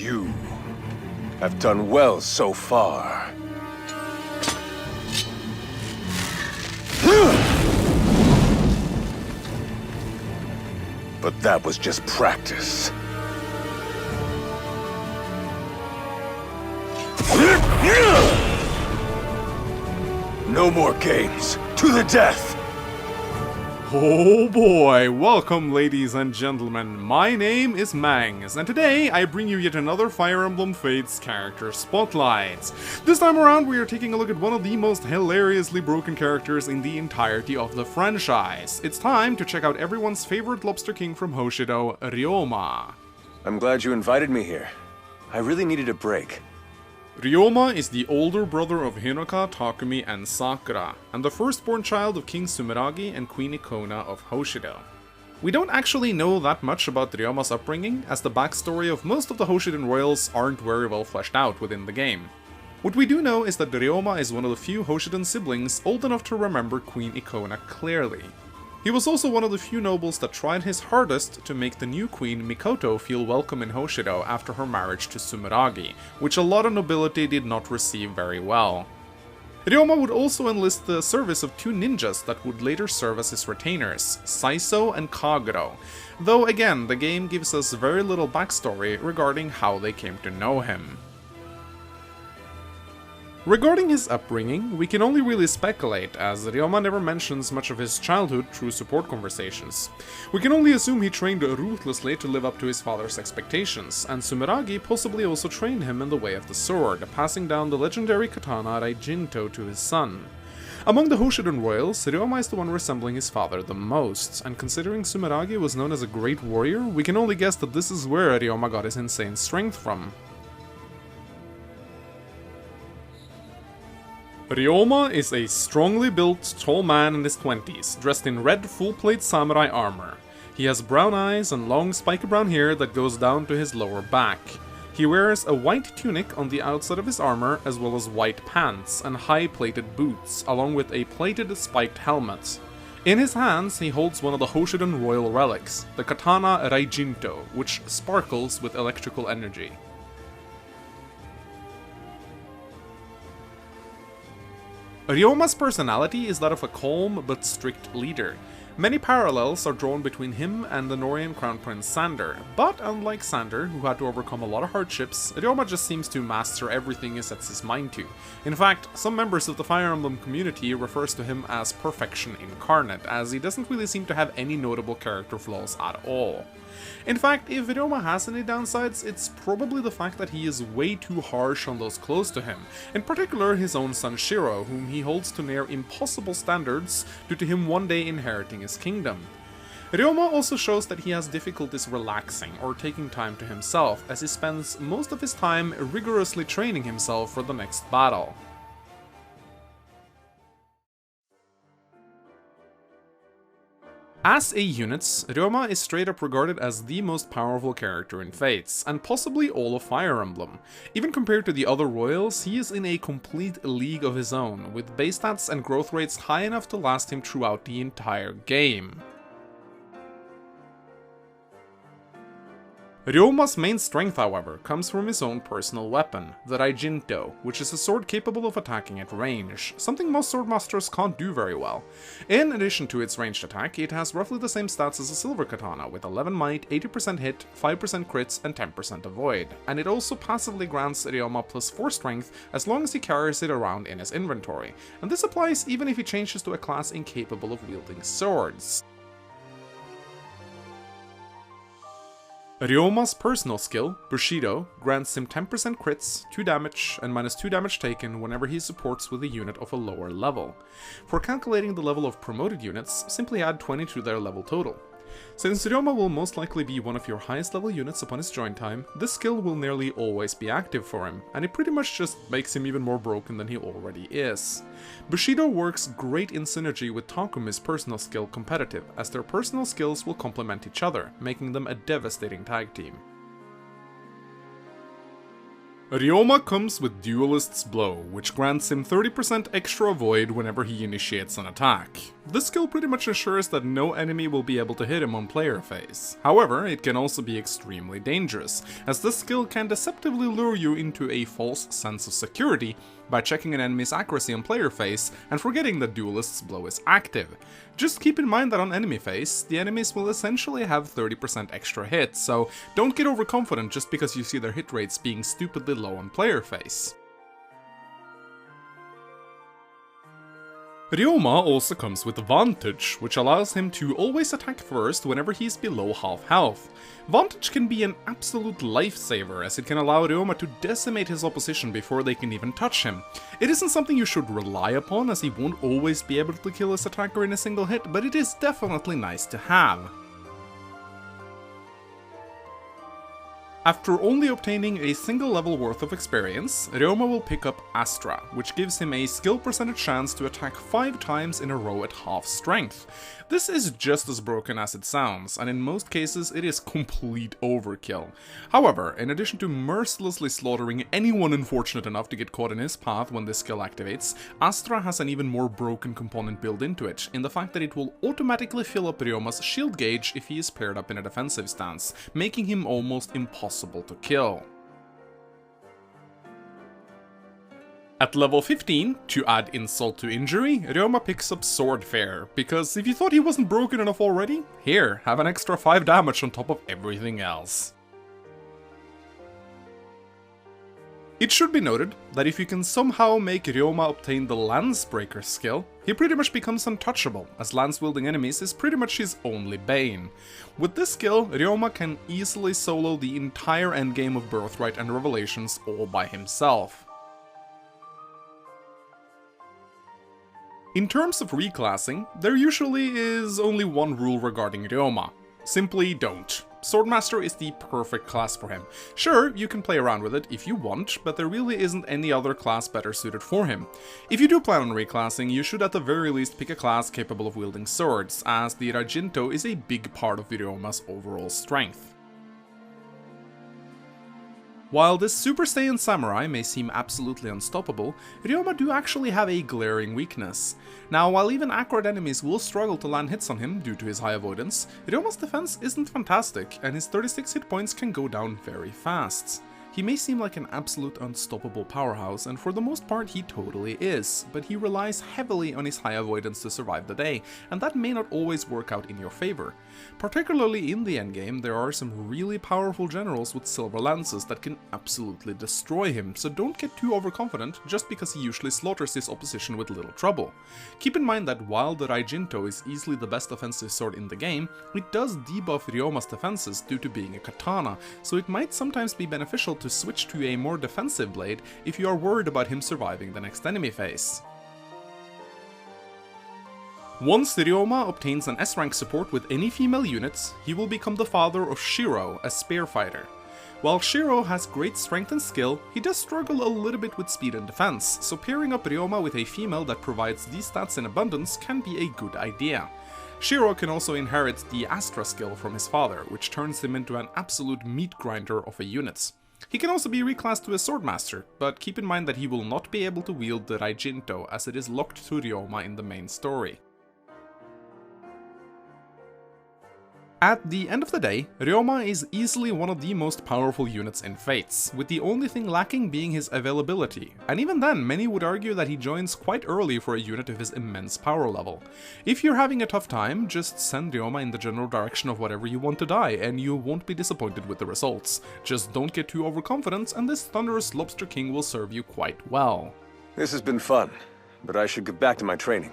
You have done well so far. But that was just practice. No more games. To the death! Oh boy, welcome ladies and gentlemen, my name is Mangs, and today I bring you yet another Fire Emblem Fates character spotlight. This time around we are taking a look at one of the most hilariously broken characters in the entirety of the franchise. It's time to check out everyone's favorite Lobster King from Hoshidan, Ryoma. I'm glad you invited me here. I really needed a break. Ryoma is the older brother of Hinoka, Takumi, and Sakura, and the firstborn child of King Sumeragi and Queen Ikona of Hoshidan. We don't actually know that much about Ryoma's upbringing, as the backstory of most of the Hoshidan royals aren't very well fleshed out within the game. What we do know is that Ryoma is one of the few Hoshidan siblings old enough to remember Queen Ikona clearly. He was also one of the few nobles that tried his hardest to make the new queen Mikoto feel welcome in Hoshidan after her marriage to Sumeragi, which a lot of nobility did not receive very well. Ryoma would also enlist the service of two ninjas that would later serve as his retainers, Saizo and Kagero, though again the game gives us very little backstory regarding how they came to know him. Regarding his upbringing, we can only really speculate, as Ryoma never mentions much of his childhood through support conversations. We can only assume he trained ruthlessly to live up to his father's expectations, and Sumeragi possibly also trained him in the way of the sword, passing down the legendary katana Raijinto to his son. Among the Hoshidan royals, Ryoma is the one resembling his father the most, and considering Sumeragi was known as a great warrior, we can only guess that this is where Ryoma got his insane strength from. Ryoma is a strongly built, tall man in his 20s, dressed in red full-plate samurai armor. He has brown eyes and long spiky brown hair that goes down to his lower back. He wears a white tunic on the outside of his armor, as well as white pants and high-plated boots, along with a plated spiked helmet. In his hands, he holds one of the Hoshidan royal relics, the katana Raijinto, which sparkles with electrical energy. Ryoma's personality is that of a calm but strict leader. Many parallels are drawn between him and the Norian Crown Prince Sander, but unlike Sander, who had to overcome a lot of hardships, Ryoma just seems to master everything he sets his mind to. In fact, some members of the Fire Emblem community refers to him as perfection incarnate, as he doesn't really seem to have any notable character flaws at all. In fact, if Ryoma has any downsides, it's probably the fact that he is way too harsh on those close to him, in particular his own son Shiro, whom he holds to near impossible standards due to him one day inheriting his kingdom. Ryoma also shows that he has difficulties relaxing or taking time to himself, as he spends most of his time rigorously training himself for the next battle. As a unit, Ryoma is straight up regarded as the most powerful character in Fates, and possibly all of Fire Emblem. Even compared to the other royals, he is in a complete league of his own, with base stats and growth rates high enough to last him throughout the entire game. Ryoma's main strength, however, comes from his own personal weapon, the Raijinto, which is a sword capable of attacking at range, something most swordmasters can't do very well. In addition to its ranged attack, it has roughly the same stats as a silver katana, with 11 might, 80% hit, 5% crits, and 10% avoid, and it also passively grants Ryoma plus 4 strength as long as he carries it around in his inventory, and this applies even if he changes to a class incapable of wielding swords. Ryoma's personal skill, Bushido, grants him 10% crits, 2 damage, and minus 2 damage taken whenever he supports with a unit of a lower level. For calculating the level of promoted units, simply add 20 to their level total. Since Ryoma will most likely be one of your highest level units upon his join time, this skill will nearly always be active for him, and it pretty much just makes him even more broken than he already is. Bushido works great in synergy with Takumi's personal skill competitive, as their personal skills will complement each other, making them a devastating tag team. Ryoma comes with Duelist's Blow, which grants him 30% extra void whenever he initiates an attack. This skill pretty much ensures that no enemy will be able to hit him on player phase. However, it can also be extremely dangerous, as this skill can deceptively lure you into a false sense of security by checking an enemy's accuracy on player phase and forgetting that Duelist's Blow is active. Just keep in mind that on enemy phase, the enemies will essentially have 30% extra hits, so don't get overconfident just because you see their hit rates being stupidly low on player phase. Ryouma also comes with Vantage, which allows him to always attack first whenever he's below half health. Vantage can be an absolute lifesaver, as it can allow Ryouma to decimate his opposition before they can even touch him. It isn't something you should rely upon, as he won't always be able to kill his attacker in a single hit, but it is definitely nice to have. After only obtaining a single level worth of experience, Ryouma will pick up Astra, which gives him a skill percentage chance to attack 5 times in a row at half strength. This is just as broken as it sounds, and in most cases it is complete overkill. However, in addition to mercilessly slaughtering anyone unfortunate enough to get caught in his path when this skill activates, Astra has an even more broken component built into it, in the fact that it will automatically fill up Ryouma's shield gauge if he is paired up in a defensive stance, making him almost impossible to kill. At level 15, to add insult to injury, Ryouma picks up Swordfare, because if you thought he wasn't broken enough already, here, have an extra 5 damage on top of everything else. It should be noted that if you can somehow make Ryouma obtain the Lancebreaker skill, he pretty much becomes untouchable, as lance-wielding enemies is pretty much his only bane. With this skill, Ryouma can easily solo the entire endgame of Birthright and Revelations all by himself. In terms of reclassing, there usually is only one rule regarding Ryouma. Simply don't. Swordmaster is the perfect class for him. Sure, you can play around with it if you want, but there really isn't any other class better suited for him. If you do plan on reclassing, you should at the very least pick a class capable of wielding swords, as the Rajinto is a big part of Ryouma's overall strength. While this Super Saiyan Samurai may seem absolutely unstoppable, Ryouma do actually have a glaring weakness. Now, while even accurate enemies will struggle to land hits on him due to his high avoidance, Ryouma's defense isn't fantastic, and his 36 hit points can go down very fast. He may seem like an absolute unstoppable powerhouse, and for the most part he totally is, but he relies heavily on his high avoidance to survive the day, and that may not always work out in your favor. Particularly in the endgame, there are some really powerful generals with silver lances that can absolutely destroy him, so don't get too overconfident just because he usually slaughters his opposition with little trouble. Keep in mind that while the Raijinto is easily the best offensive sword in the game, it does debuff Ryouma's defenses due to being a katana, so it might sometimes be beneficial to switch to a more defensive blade if you are worried about him surviving the next enemy phase. Once Ryouma obtains an S-rank support with any female units, he will become the father of Shiro, a spear fighter. While Shiro has great strength and skill, he does struggle a little bit with speed and defense, so pairing up Ryouma with a female that provides these stats in abundance can be a good idea. Shiro can also inherit the Astra skill from his father, which turns him into an absolute meat grinder of a unit. He can also be reclassed to a Swordmaster, but keep in mind that he will not be able to wield the Raijinto as it is locked to Ryouma in the main story. At the end of the day, Ryouma is easily one of the most powerful units in Fates, with the only thing lacking being his availability, and even then many would argue that he joins quite early for a unit of his immense power level. If you're having a tough time, just send Ryouma in the general direction of whatever you want to die, and you won't be disappointed with the results. Just don't get too overconfident, and this Thunderous Lobster King will serve you quite well. This has been fun, but I should get back to my training.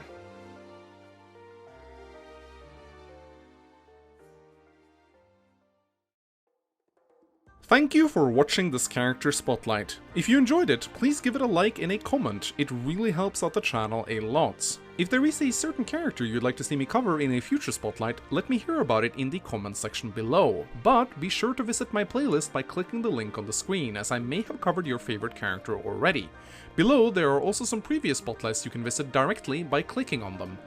Thank you for watching this character spotlight. If you enjoyed it, please give it a like and a comment, it really helps out the channel a lot. If there is a certain character you'd like to see me cover in a future spotlight, let me hear about it in the comments section below, but be sure to visit my playlist by clicking the link on the screen, as I may have covered your favorite character already. Below there are also some previous spotlights you can visit directly by clicking on them.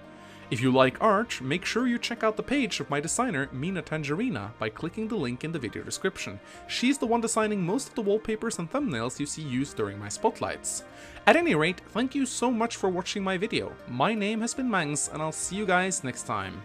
If you like art, make sure you check out the page of my designer, Mina Tangerina, by clicking the link in the video description. She's the one designing most of the wallpapers and thumbnails you see used during my spotlights. At any rate, thank you so much for watching my video. My name has been Mangs, and I'll see you guys next time.